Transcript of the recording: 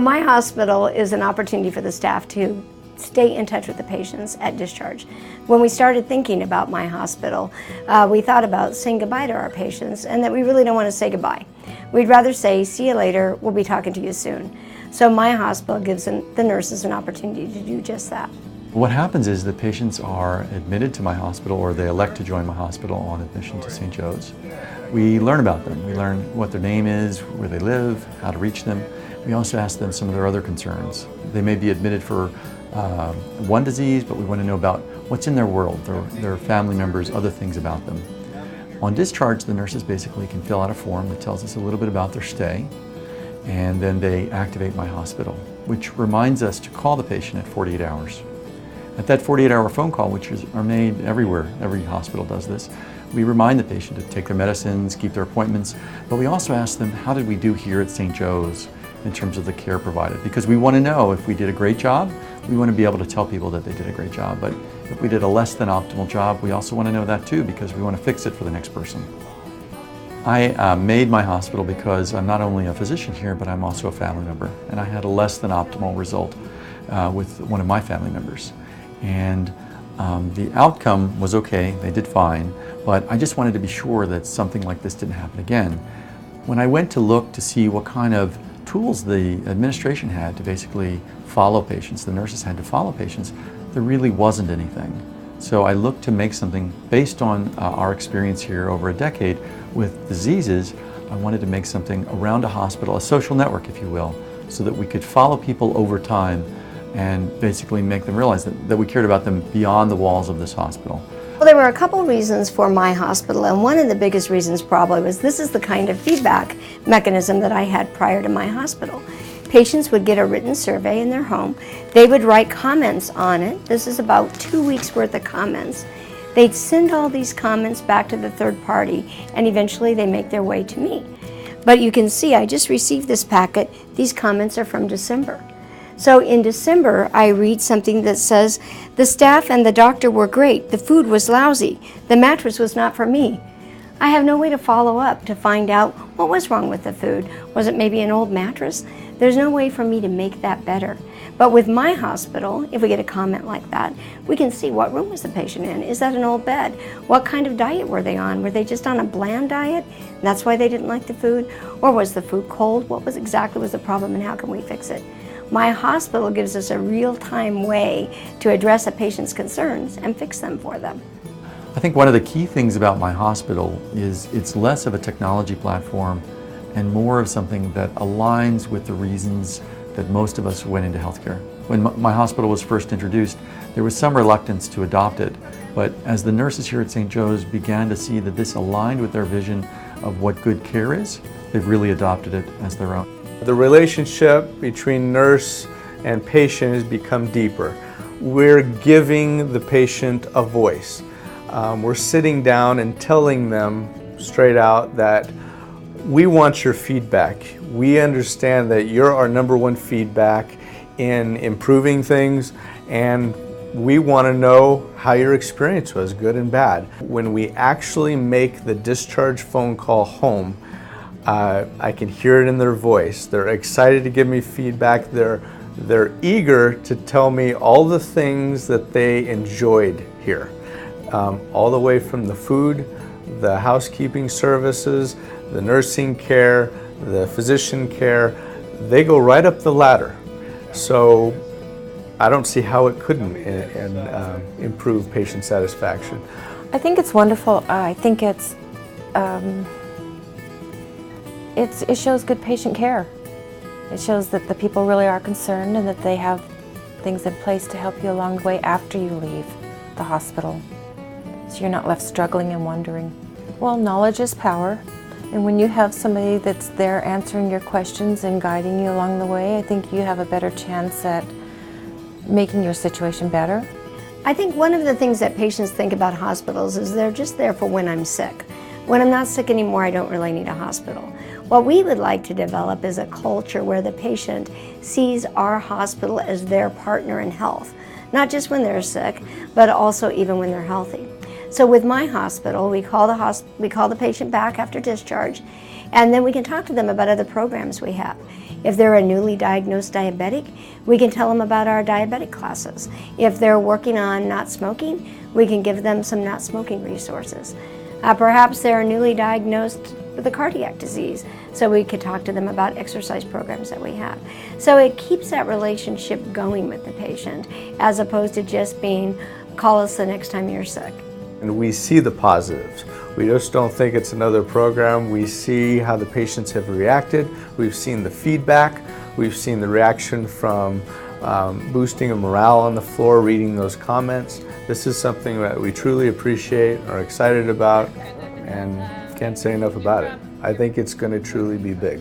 MiHospital is an opportunity for the staff to stay in touch with the patients at discharge. When we started thinking about MiHospital, we thought about saying goodbye to our patients and that we really don't want to say goodbye. We'd rather say, see you later, we'll be talking to you soon. So MiHospital gives the nurses an opportunity to do just that. What happens is the patients are admitted to MiHospital or they elect to join MiHospital on admission to St. Joe's. We learn about them. We learn what their name is, where they live, how to reach them. We also ask them some of their other concerns. They may be admitted for one disease, but we want to know about what's in their world, their family members, other things about them. On discharge, the nurses basically can fill out a form that tells us a little bit about their stay, and then they activate MiHospital, which reminds us to call the patient at 48 hours. At that 48-hour phone call, which are made everywhere, every hospital does this, we remind the patient to take their medicines, keep their appointments, but we also ask them, how did we do here at St. Joe's in terms of the care provided? Because we want to know if we did a great job, we want to be able to tell people that they did a great job. But if we did a less than optimal job, we also want to know that too, because we want to fix it for the next person. I made MiHospital because I'm not only a physician here, but I'm also a family member. And I had a less than optimal result with one of my family members. And the outcome was okay, they did fine, but I just wanted to be sure that something like this didn't happen again. When I went to look to see what kind of tools the administration had to basically follow patients, the nurses had to follow patients, there really wasn't anything. So I looked to make something based on our experience here over a decade with diseases. I wanted to make something around a hospital, a social network, if you will, so that we could follow people over time and basically make them realize that we cared about them beyond the walls of this hospital. Well, there were a couple reasons for MiHospital, and one of the biggest reasons probably was this is the kind of feedback mechanism that I had prior to MiHospital. Patients would get a written survey in their home. They would write comments on it. This is about 2 weeks worth of comments. They'd send all these comments back to the third party, and eventually they make their way to me. But you can see I just received this packet. These comments are from December. So in December, I read something that says, the staff and the doctor were great, the food was lousy, the mattress was not for me. I have no way to follow up to find out what was wrong with the food. Was it maybe an old mattress? There's no way for me to make that better. But with MiHospital, if we get a comment like that, we can see what room was the patient in. Is that an old bed? What kind of diet were they on? Were they just on a bland diet? And that's why they didn't like the food? Or was the food cold? What exactly was the problem and how can we fix it? MiHospital gives us a real-time way to address a patient's concerns and fix them for them. I think one of the key things about MiHospital is it's less of a technology platform and more of something that aligns with the reasons that most of us went into healthcare. When MiHospital was first introduced, there was some reluctance to adopt it, but as the nurses here at St. Joe's began to see that this aligned with their vision of what good care is, they've really adopted it as their own. The relationship between nurse and patient has become deeper. We're giving the patient a voice. We're sitting down and telling them straight out that we want your feedback. We understand that you're our #1 feedback in improving things, and we want to know how your experience was, good and bad. When we actually make the discharge phone call home, I can hear it in their voice. They're excited to give me feedback. They're eager to tell me all the things that they enjoyed here. All the way from the food, the housekeeping services, the nursing care, the physician care, they go right up the ladder. So I don't see how it couldn't improve patient satisfaction. I think it's wonderful. I think it shows good patient care. It shows that the people really are concerned and that they have things in place to help you along the way after you leave the hospital. So you're not left struggling and wondering. Well, knowledge is power. And when you have somebody that's there answering your questions and guiding you along the way, I think you have a better chance at making your situation better. I think one of the things that patients think about hospitals is they're just there for when I'm sick. When I'm not sick anymore, I don't really need a hospital. What we would like to develop is a culture where the patient sees our hospital as their partner in health, not just when they're sick, but also even when they're healthy. So with MiHospital, we call the patient back after discharge, and then we can talk to them about other programs we have. If they're a newly diagnosed diabetic, we can tell them about our diabetic classes. If they're working on not smoking, we can give them some not smoking resources. Perhaps they're newly diagnosed with a cardiac disease, so we could talk to them about exercise programs that we have. So it keeps that relationship going with the patient, as opposed to just being, call us the next time you're sick. And we see the positives. We just don't think it's another program. We see how the patients have reacted. We've seen the feedback. We've seen the reaction from boosting of morale on the floor, reading those comments. This is something that we truly appreciate, are excited about, and can't say enough about it. I think it's going to truly be big.